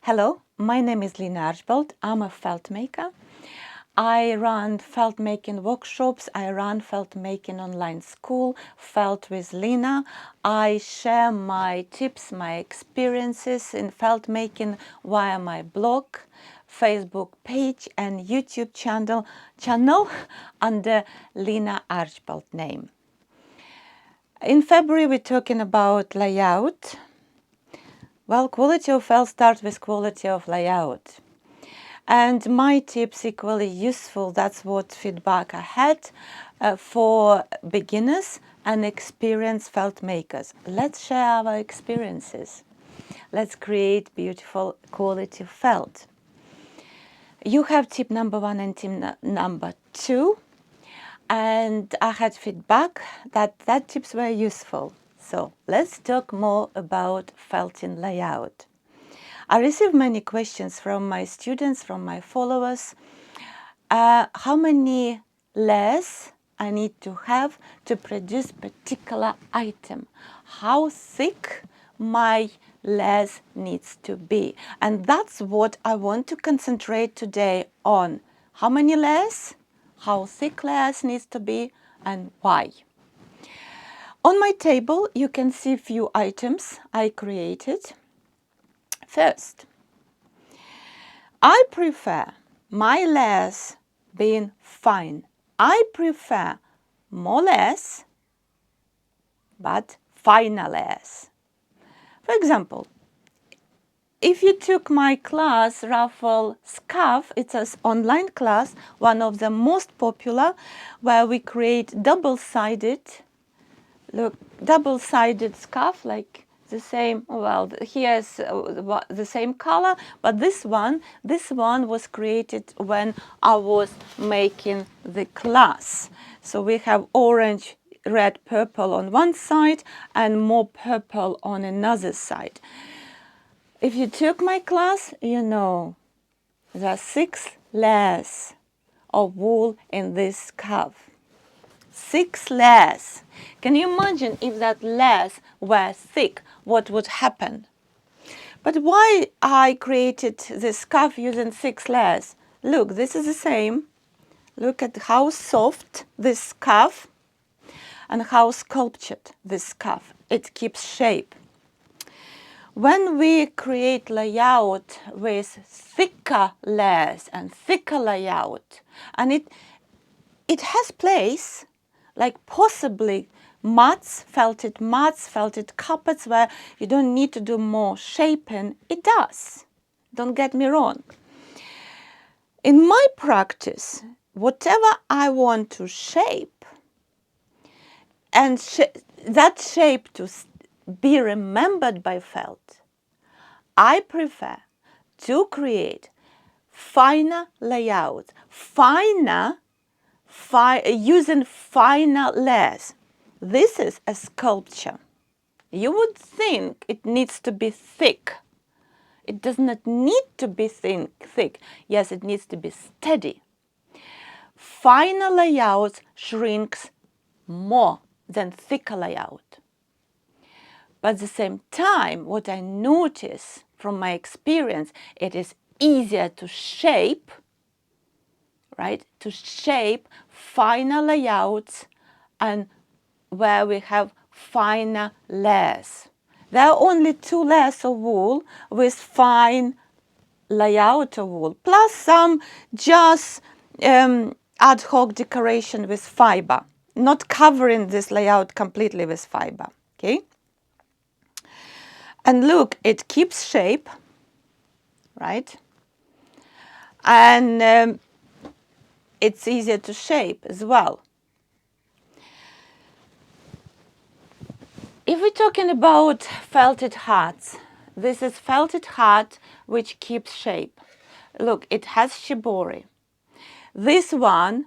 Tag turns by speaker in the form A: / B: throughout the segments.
A: Hello, my name is Lina Archbold. I'm a felt maker. I run felt making workshops. I run felt making online school, Felt with Lina. I share my tips, my experiences in felt making via my blog, Facebook page, and YouTube channel under Lina Archbold name. In February, we're talking about layout. Well, quality of felt starts with quality of layout. And my tips equally useful. That's what feedback I had for beginners and experienced felt makers. Let's share our experiences. Let's create beautiful quality felt. You have tip number 1 and tip number 2. And I had feedback that tips were useful. So let's talk more about felting layout. I received many questions from my students, from my followers. How many layers I need to have to produce particular item? How thick my layers needs to be? And that's what I want to concentrate today on. How many layers? How thick layers needs to be and why? On my table, you can see few items I created. First, I prefer my layers being fine. I prefer more layers, but finer layers. For example, if you took my class, Raffle Scarf, it's an online class, one of the most popular, where we create double-sided scarf, like the same, well, here's the same color, but this one was created when I was making the class. So we have orange, red, purple on one side and more purple on another side. If you took my class, you know there are 6 layers of wool in this scarf. 6 layers. Can you imagine if that layers were thick, what would happen? But why I created this scarf using 6 layers? Look, this is the same. Look at how soft this scarf and how sculptured this scarf. It keeps shape. When we create layout with thicker layers and thicker layout, and it has place, like possibly felted carpets where you don't need to do more shaping. It does. Don't get me wrong. In my practice, whatever I want to shape, and that shape to be remembered by felt, I prefer to create finer layouts, using finer layers. This is a sculpture. You would think it needs to be thick. It does not need to be thick. Yes, it needs to be steady. Finer layouts shrinks more than thicker layout. But at the same time, what I notice from my experience, it is easier to shape, right? To shape finer layouts and where we have finer layers. There are only 2 layers of wool with fine layout of wool, plus some just ad hoc decoration with fiber, not covering this layout completely with fiber, okay? And look, it keeps shape, right? And it's easier to shape as well. If we're talking about felted hats, this is felted hat which keeps shape. Look, it has shibori. This one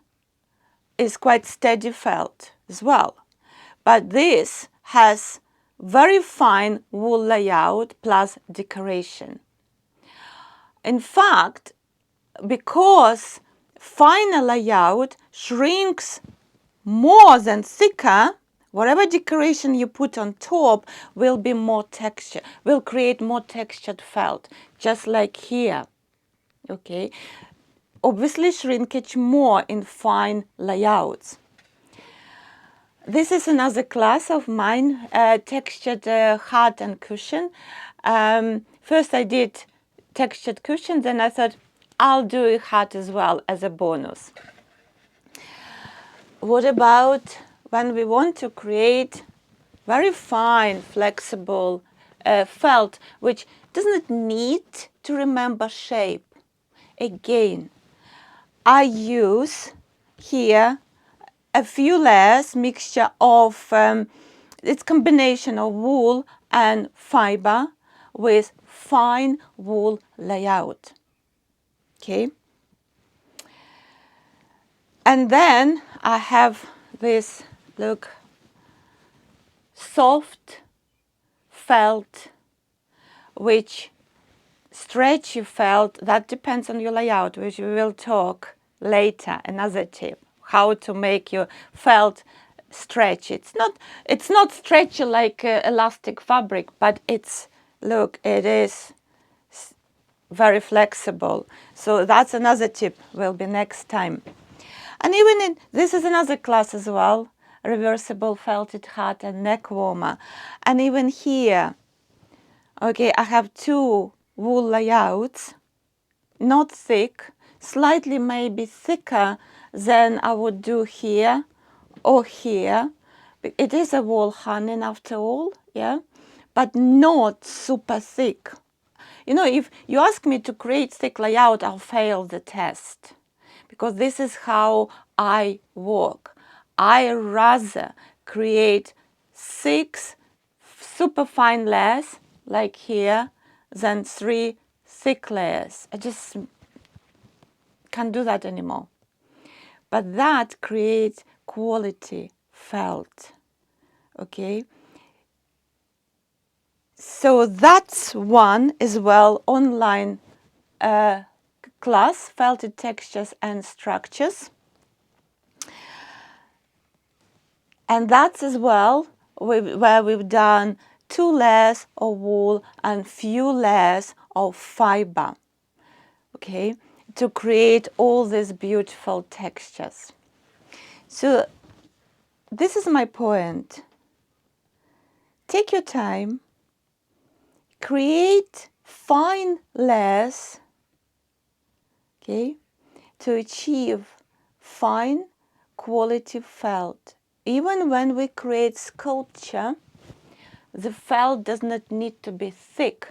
A: is quite steady felt as well. But this has very fine wool layout plus decoration. In fact, because finer layout shrinks more than thicker, Whatever decoration you put on top will be more texture, will create more textured felt, just like here. Okay, obviously shrinkage more in fine layouts. This is another class of mine, textured heart and cushion. First I did textured cushion, then I thought I'll do a heart as well as a bonus. What about when we want to create very fine, flexible felt, which doesn't need to remember shape? Again, I use here a few layers, mixture of, it's combination of wool and fiber with fine wool layout. Okay. And then I have this, look, soft felt, which stretchy felt, that depends on your layout, which we will talk later, another tip, how to make your felt stretch. It's not stretchy like elastic fabric, but it's, look, it is very flexible. So that's another tip, will be next time. And even in, this is another class as well, reversible felted hat and neck warmer. And even here, okay, I have two wool layouts, not thick, slightly maybe thicker than I would do here or here. It is a wool hunting after all, yeah, but not super thick. You know, if you ask me to create thick layout, I'll fail the test, because this is how I work. I rather create 6 super fine layers, like here, than 3 thick layers. I just can't do that anymore. But that creates quality felt, okay? So that's one as well, online class, felted textures and structures. And that's as well where we've done 2 layers of wool and few layers of fiber, okay, to create all these beautiful textures. So this is my point. Take your time, create fine layers, okay, to achieve fine quality felt. Even when we create sculpture, the felt does not need to be thick.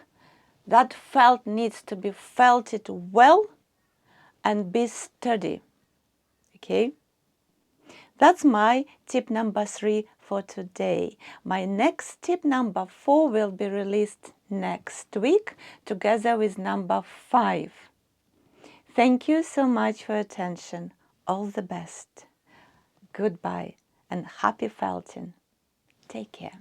A: That felt needs to be felted well and be sturdy. Okay? That's my tip number 3 for today. My next tip number 4 will be released next week together with number 5. Thank you so much for your attention. All the best. Goodbye and happy felting. Take care.